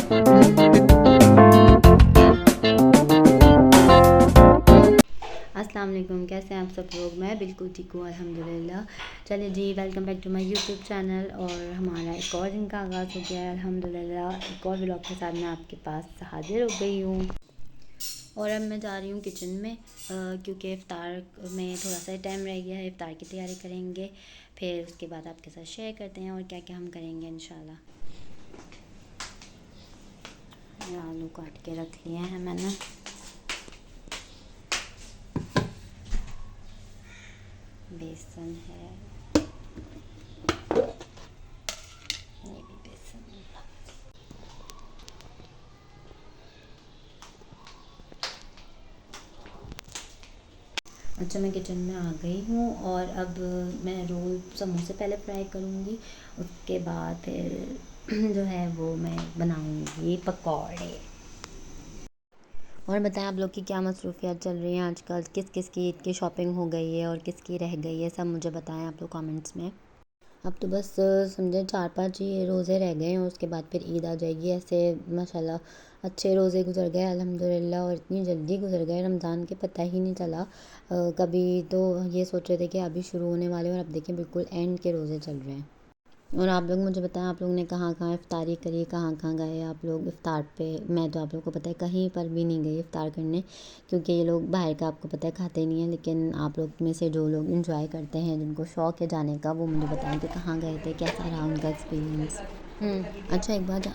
अस्सलाम वालेकुम, कैसे हैं आप सब लोग। मैं बिल्कुल ठीक हूँ अल्हम्दुलिल्लाह। चलिए जी, welcome back to my YouTube channel. और हमारा एक और दिन का आगाज़ हो गया है अल्हम्दुलिल्लाह। एक और व्लॉग के साथ मैं आपके पास हाज़िर हो गई हूँ। और अब मैं जा रही हूँ किचन में, क्योंकि इफ़्तार में थोड़ा सा टाइम रह गया है। इफ़्तार की तैयारी करेंगे, फिर उसके बाद आपके साथ शेयर करते हैं और क्या क्या हम करेंगे इंशाल्लाह। ये आलू काट के रख लिए हैं मैंने। बेसन है, ये भी बेसन। अच्छा, मैं किचन में आ गई हूँ और अब मैं रोल समोसे पहले फ्राई करूँगी। उसके बाद फिर जो है वो मैं बनाऊँगी पकौड़े। और बताएं आप लोग की क्या मसरूफ़ियत चल रही हैं आजकल, किस किस की ईद की शॉपिंग हो गई है और किसकी रह गई है, सब मुझे बताएं आप लोग कमेंट्स में। अब तो बस समझे 4-5 ही रोज़े रह गए हैं और उसके बाद फिर ईद आ जाएगी। ऐसे माशाल्लाह अच्छे रोज़े गुजर गए अल्हम्दुलिल्लाह, और इतनी जल्दी गुजर गए रमज़ान के, पता ही नहीं चला। कभी तो ये सोच रहे थे कि अभी शुरू होने वाले, और अब देखें बिल्कुल एंड के रोज़े चल रहे हैं। और आप लोग मुझे बताएं, आप लोगों ने कहाँ कहाँ इफ़्तारी करी, कहाँ कहाँ गए आप लोग इफ़्तार पे। मैं तो आप लोग को पता है कहीं पर भी नहीं गई इफ़्तार करने, क्योंकि ये लोग बाहर का आपको पता है खाते नहीं हैं। लेकिन आप लोग में से जो लोग इंजॉय करते हैं, जिनको शौक़ है जाने का, वो मुझे बताएं कि कहाँ गए थे, कैसा रहा उनका एक्सपीरियंस। अच्छा, एक बात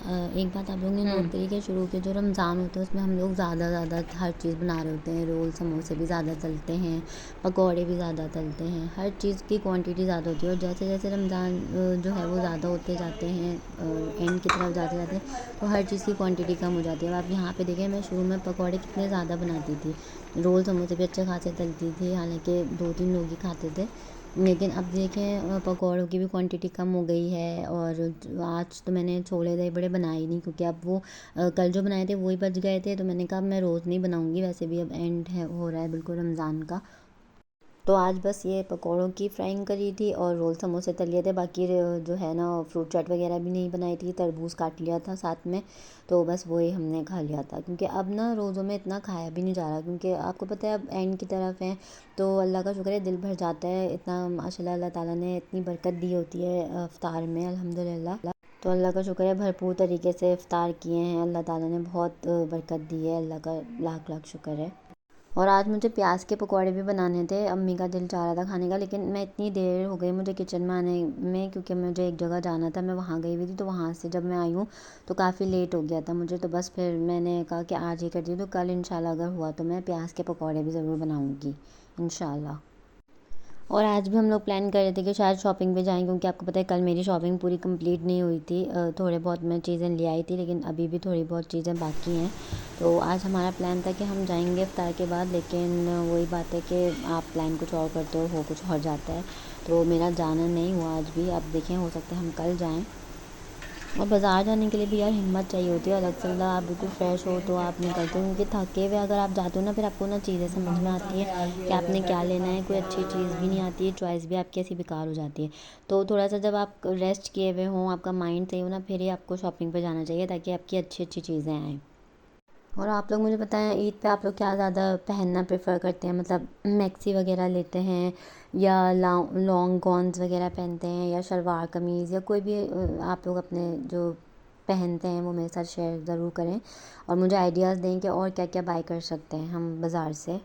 आप लोगों ने नोट करी कि शुरू के जो रमज़ान होते हैं उसमें हम लोग ज़्यादा हर चीज़ बना रहे होते हैं। रोल समोसे भी ज़्यादा तलते हैं, पकौड़े भी ज़्यादा तलते हैं, हर चीज़ की क्वांटिटी ज़्यादा होती है। और जैसे जैसे रमज़ान जो है वो ज़्यादा होते जाते हैं, एंड की तरफ जाते जाते हैं, तो हर चीज़ की क्वांटिटी कम हो जाती है। अब आप यहाँ पे देखें, मैं शुरू में पकौड़े कितने ज़्यादा बनाती थी, रोल समोसे भी अच्छे खासे तलती थी, हालांकि 2-3 लोग ही खाते थे। लेकिन अब देखें पकौड़ों की भी क्वांटिटी कम हो गई है। और आज तो मैंने छोले दही बड़े बनाए ही नहीं, क्योंकि अब वो कल जो बनाए थे वही बच गए थे। तो मैंने कहा मैं रोज़ नहीं बनाऊंगी, वैसे भी अब एंड है हो रहा है बिल्कुल रमज़ान का। तो आज बस ये पकौड़ों की फ्राइंग करी थी और रोल समोसे तल लिए थे। बाकी जो है ना फ्रूट चाट वगैरह भी नहीं बनाई थी, तरबूज काट लिया था साथ में, तो बस वही हमने खा लिया था। क्योंकि अब ना रोज़ों में इतना खाया भी नहीं जा रहा, क्योंकि आपको पता है अब एंड की तरफ है। तो अल्लाह का शुक्र है दिल भर जाता है, इतना माशाल्लाह अल्लाह ताला ने इतनी बरकत दी होती है इफ्तार में अल्हम्दुलिल्लाह। तो अल्लाह का शुक्र है भरपूर तरीके से इफ्तार किए हैं, अल्लाह ताला ने बहुत बरकत दी है, अल्लाह का लाख लाख शुक्र है। और आज मुझे प्याज के पकौड़े भी बनाने थे, अम्मी का दिल चाह रहा था खाने का, लेकिन मैं इतनी देर हो गई मुझे किचन में आने में, क्योंकि मुझे एक जगह जाना था, मैं वहाँ गई हुई थी। तो वहाँ से जब मैं आई हूँ तो काफ़ी लेट हो गया था मुझे। तो बस फिर मैंने कहा कि आज ही कर दी, तो कल इंशाल्लाह अगर हुआ तो मैं प्याज के पकौड़े भी ज़रूर बनाऊँगी इंशाल्लाह। और आज भी हम लोग प्लान कर रहे थे कि शायद शॉपिंग पे जाएँ, क्योंकि आपको पता है कल मेरी शॉपिंग पूरी कंप्लीट नहीं हुई थी। थोड़े बहुत मैं चीज़ें ले आई थी, लेकिन अभी भी थोड़ी बहुत चीज़ें बाकी हैं। तो आज हमारा प्लान था कि हम जाएंगे इफ्तार के बाद, लेकिन वही बात है कि आप प्लान कुछ और करते हो कुछ और जाता है। तो मेरा जाना नहीं हुआ आज भी। अब देखें, हो सकता है हम कल जाएँ। और बाज़ार जाने के लिए भी यार हिम्मत चाहिए होती है अलग से, मतलब आप बिल्कुल फ्रेश हो तो आप निकलते हो, क्योंकि थके हुए अगर आप जाते हो ना, फिर आपको ना चीज़ें समझ में आती है कि आपने क्या लेना है, कोई अच्छी चीज़ भी नहीं आती है, चॉइस भी आपकी ऐसी बेकार हो जाती है। तो थोड़ा सा जब आप रेस्ट किए हुए हों, आपका माइंड सही हो ना, फिर ही आपको शॉपिंग पर जाना चाहिए, ताकि आपकी अच्छी अच्छी चीज़ें आएँ। और आप लोग मुझे बताएं, ईद पे आप लोग क्या ज़्यादा पहनना प्रेफर करते हैं, मतलब मैक्सी वगैरह लेते हैं, या लॉन्ग गॉन्स वगैरह पहनते हैं, या शलवार कमीज़, या कोई भी आप लोग अपने जो पहनते हैं वो मेरे साथ शेयर ज़रूर करें। और मुझे आइडियाज़ दें कि और क्या क्या बाय कर सकते हैं हम बाज़ार से।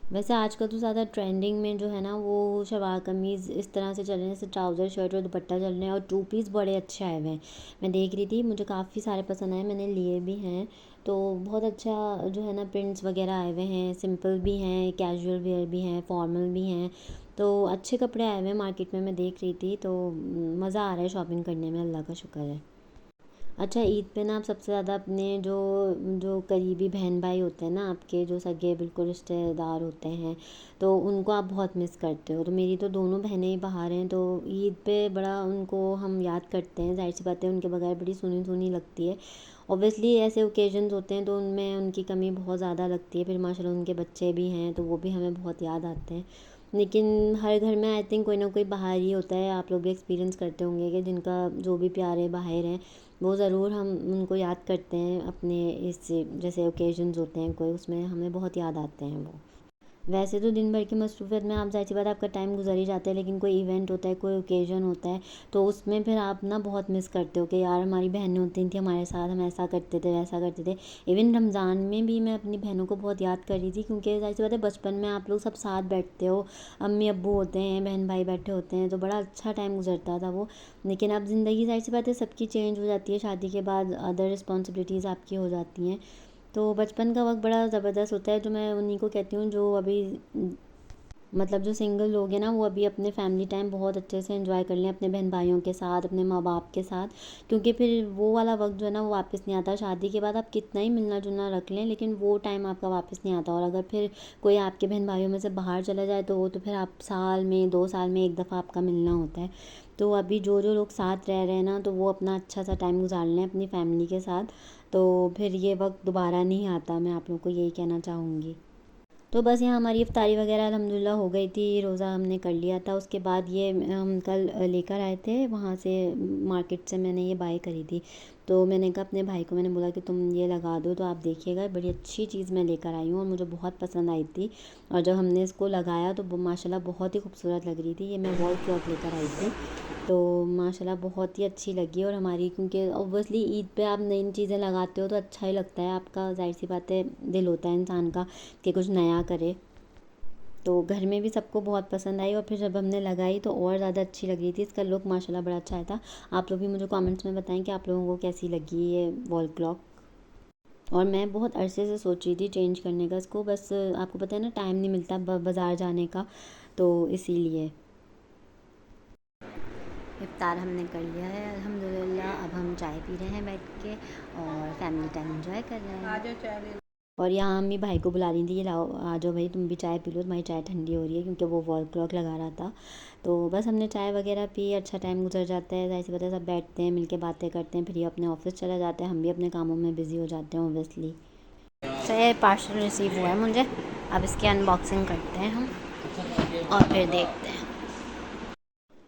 वैसे आजकल तो ज़्यादा ट्रेंडिंग में जो है ना वो शलवार कमीज़ इस तरह से चल रहे हैं, जैसे ट्राउज़र शर्ट और दुपट्टा चल रहे हैं, और टू पीस बड़े अच्छे आए हुए हैं। मैं देख रही थी, मुझे काफ़ी सारे पसंद आए, मैंने लिए भी हैं। तो बहुत अच्छा जो है ना प्रिंट्स वगैरह आए हुए हैं, सिंपल भी हैं, कैजुअल वेयर भी हैं, फॉर्मल भी हैं। तो अच्छे कपड़े आए हुए हैं मार्केट में, मैं देख रही थी। तो मज़ा आ रहा है शॉपिंग करने में, अल्लाह का शुक्र है। अच्छा, ईद पे ना आप सबसे ज़्यादा अपने जो जो करीबी बहन भाई होते हैं ना आपके, जो सगे बिल्कुल रिश्तेदार होते हैं, तो उनको आप बहुत मिस करते हो। तो मेरी तो दोनों बहनें ही बाहर हैं, तो ईद पे बड़ा उनको हम याद करते हैं। ज़ाहिर सी बात है, उनके बगैर बड़ी सुनी सुनी लगती है। ऑब्वियसली ऐसे ओकेजन्स होते हैं तो उनमें उनकी कमी बहुत ज़्यादा लगती है। फिर माशाल्लाह उनके बच्चे भी हैं, तो वो भी हमें बहुत याद आते हैं। लेकिन हर घर में आई थिंक कोई ना कोई बाहर ही होता है। आप लोग भी एक्सपीरियंस करते होंगे कि जिनका जो भी प्यारे बाहर हैं, वो ज़रूर हम उनको याद करते हैं अपने इस जैसे ओकेजन्स होते हैं कोई, उसमें हमें बहुत याद आते हैं वो। वैसे तो दिन भर की मसरूफ़ियत में आप ज़ाहिर सी बात है आपका टाइम गुज़र ही जाता है, लेकिन कोई इवेंट होता है, कोई ओकेज़न होता है, तो उसमें फिर आप ना बहुत मिस करते हो कि यार हमारी बहनें होती थी हमारे साथ, हम ऐसा करते थे, वैसा करते थे। इवन रमज़ान में भी मैं अपनी बहनों को बहुत याद कर रही थी, क्योंकि ज़ाहिर सी बात है बचपन में आप लोग सब साथ बैठते हो, अम्मी अब्बू होते हैं, बहन भाई बैठे होते हैं, तो बड़ा अच्छा टाइम गुज़रता था वो। लेकिन अब ज़िंदगी ज़ाहिर सी बात है सबकी चेंज हो जाती है, शादी के बाद अदर रिस्पॉन्सिबिलिटीज़ आपकी हो जाती हैं। तो बचपन का वक़्त बड़ा ज़बरदस्त होता है, जो मैं उन्हीं को कहती हूँ जो अभी मतलब जो सिंगल लोग हैं ना, वो अभी अपने फैमिली टाइम बहुत अच्छे से एंजॉय कर लें अपने बहन भाइयों के साथ, अपने माँ बाप के साथ, क्योंकि फिर वो वाला वक्त जो है ना वो वापस नहीं आता। शादी के बाद आप कितना ही मिलना जुलना रख लें, लेकिन वो टाइम आपका वापस नहीं आता। और अगर फिर कोई आपके बहन भाइयों में से बाहर चला जाए तो वो तो फिर आप साल में 2 साल में एक दफ़ा आपका मिलना होता है। तो अभी जो जो लोग साथ रह रहे हैं ना, तो वो अपना अच्छा सा टाइम गुजार लें अपनी फैमिली के साथ, तो फिर ये वक्त दोबारा नहीं आता। मैं आप लोगों को यही कहना चाहूँगी। तो बस यहाँ हमारी इफ्तारी वगैरह अल्हम्दुलिल्लाह हो गई थी, रोज़ा हमने कर लिया था। उसके बाद ये हम कल लेकर आए थे वहाँ से, मार्केट से मैंने ये बाय करी थी। तो मैंने कहा अपने भाई को, मैंने बोला कि तुम ये लगा दो, तो आप देखिएगा बड़ी अच्छी चीज़ मैं लेकर आई हूँ और मुझे बहुत पसंद आई थी। और जब हमने इसको लगाया तो माशाल्लाह बहुत ही खूबसूरत लग रही थी। ये मैं वॉल क्लॉक लेकर आई थी, तो माशाल्लाह बहुत ही अच्छी लगी। और हमारी, क्योंकि ऑब्वियसली ईद पे आप नई नई चीज़ें लगाते हो तो अच्छा ही लगता है, आपका ज़ाहिर सी बात है दिल होता है इंसान का कि कुछ नया करे। तो घर में भी सबको बहुत पसंद आई और फिर जब हमने लगाई तो और ज़्यादा अच्छी लग रही थी। इसका लुक माशाल्लाह बड़ा अच्छा आया था। आप लोग भी मुझे कमेंट्स में बताएं कि आप लोगों को कैसी लगी ये वॉल क्लॉक। और मैं बहुत अरसे से सोच रही थी चेंज करने का इसको, बस आपको पता है ना टाइम नहीं मिलता बाज़ार जाने का, तो इसीलिए। इफ्तार हमने कर लिया है अल्हम्दुलिल्लाह। अब हम चाय पी रहे हैं बैठ के और फैमिली टाइम एंजॉय कर रहे हैं। आज चाय। और यहाँ अम्मी भाई को बुला रही थी, ये लाओ आ जाओ भाई तुम भी चाय पी लो, तुम्हारी चाय ठंडी हो रही है, क्योंकि वो वॉल क्लॉक लगा रहा था। तो बस हमने चाय वगैरह पी, अच्छा टाइम गुजर जाता है। ज़ाहिर सी बात है सब बैठते हैं मिलके बातें करते हैं, फिर ये अपने ऑफिस चले जाते हैं, हम भी अपने कामों में बिज़ी हो जाते हैं ओबियसली। तो ये पार्सल रिसीव हुआ है मुझे, अब इसकी अनबॉक्सिंग करते हैं हम और फिर देखते हैं।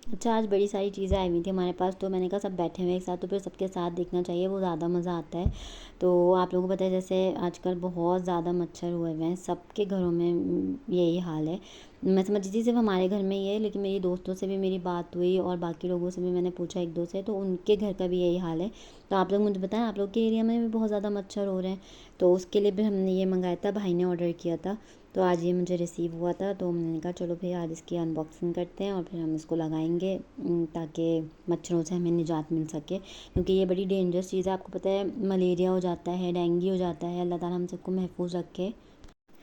अच्छा, आज बड़ी सारी चीज़ें आई हुई थी हमारे पास, तो मैंने कहा सब बैठे हुए एक साथ तो फिर सबके साथ देखना चाहिए, वो ज़्यादा मज़ा आता है। तो आप लोगों को पता है जैसे आजकल बहुत ज़्यादा मच्छर हुए हुए हैं, सबके घरों में यही हाल है। मैं समझती थी सिर्फ हमारे घर में ये है, लेकिन मेरी दोस्तों से भी मेरी बात हुई और बाकी लोगों से भी मैंने पूछा एक दो से, तो उनके घर का भी यही हाल है। तो आप लोग मुझे बताएं, आप लोग के एरिया में भी बहुत ज़्यादा मच्छर हो रहे हैं? तो उसके लिए भी हमने ये मंगाया था, भाई ने ऑर्डर किया था, तो आज ये मुझे रिसीव हुआ था। तो मैंने कहा चलो फिर आज इसकी अनबॉक्सिंग करते हैं और फिर हम इसको लगाएंगे, ताकि मच्छरों से हमें निजात मिल सके, क्योंकि ये बड़ी डेंजरस चीज़ है। आपको पता है मलेरिया हो जाता है, डेंगू हो जाता है, अल्लाह ताला हम सबको महफूज रखे।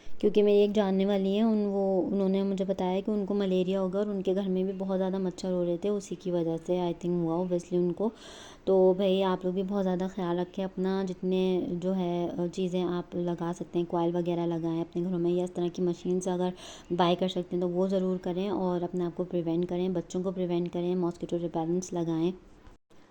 क्योंकि मेरी एक जानने वाली हैं, उन्होंने मुझे बताया कि उनको मलेरिया हो गया और उनके घर में भी बहुत ज़्यादा मच्छर हो रहे थे, उसी की वजह से आई थिंक हुआ ओबियसली उनको। तो भाई आप लोग भी बहुत ज़्यादा ख्याल रखें अपना, जितने जो है चीज़ें आप लगा सकते हैं, कॉइल वगैरह लगाएं अपने घरों में, या इस तरह की मशीन से अगर बाय कर सकते हैं तो वो ज़रूर करें, और अपने आप को प्रिवेंट करें, बच्चों को प्रिवेंट करें, मॉस्किटो रिपेलेंट्स लगाएं।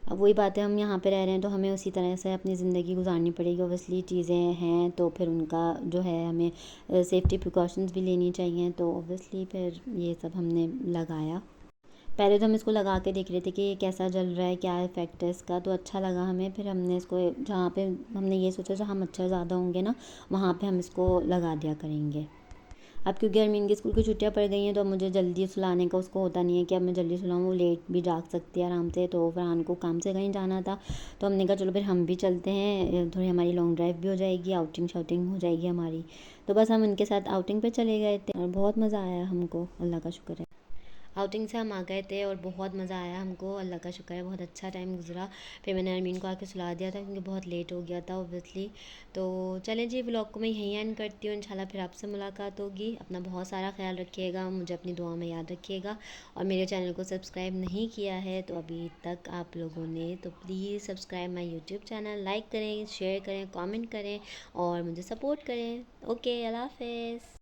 अब वही बात है, हम यहाँ पे रह रहे हैं तो हमें उसी तरह से अपनी ज़िंदगी गुजारनी पड़ेगी। ऑब्वियसली चीज़ें हैं तो फिर उनका जो है हमें सेफ्टी प्रिकॉशंस भी लेनी चाहिए, तो ऑब्वियसली फिर ये सब हमने लगाया। पहले तो हम इसको लगा के देख रहे थे कि ये कैसा जल रहा है, क्या इफ़ेक्ट है इसका, तो अच्छा लगा हमें। फिर हमने इसको जहाँ पे हमने ये सोचा जहाँ मच्छर ज़्यादा होंगे ना, वहाँ पे हम इसको लगा दिया करेंगे। अब क्योंकि अरमीन की स्कूल की छुट्टियाँ पड़ गई हैं, तो अब मुझे जल्दी सुलाने का उसको होता नहीं है कि अब मैं जल्दी सुलाऊँ, वो लेट भी जाग सकती है आराम से। तो फरहान को काम से कहीं जाना था, तो हमने कहा चलो फिर हम भी चलते हैं, थोड़ी हमारी लॉन्ग ड्राइव भी हो जाएगी, आउटिंग शाउटिंग हो जाएगी हमारी। तो बस हम उनके साथ आउटिंग पे चले गए थे और बहुत मज़ा आया हमको, अल्लाह का शुक्र है। आउटिंग से हम आ गए थे और बहुत मज़ा आया हमको, अल्लाह का शुक्र है, बहुत अच्छा टाइम गुजरा। फिर मैंने अरमीन को आके सुला दिया था, क्योंकि बहुत लेट हो गया था ओबियसली। तो चलें जी, व्लॉग को मैं यहीं एंड करती हूँ। इंशाल्लाह फिर आपसे मुलाकात होगी। अपना बहुत सारा ख्याल रखिएगा, मुझे अपनी दुआ में याद रखिएगा। और मेरे चैनल को सब्सक्राइब नहीं किया है तो अभी तक आप लोगों ने, तो please subscribe my YouTube channel, like करें, शेयर करें, कॉमेंट करें और मुझे सपोर्ट करें। ओके, अल्लाह हाफ़िज़।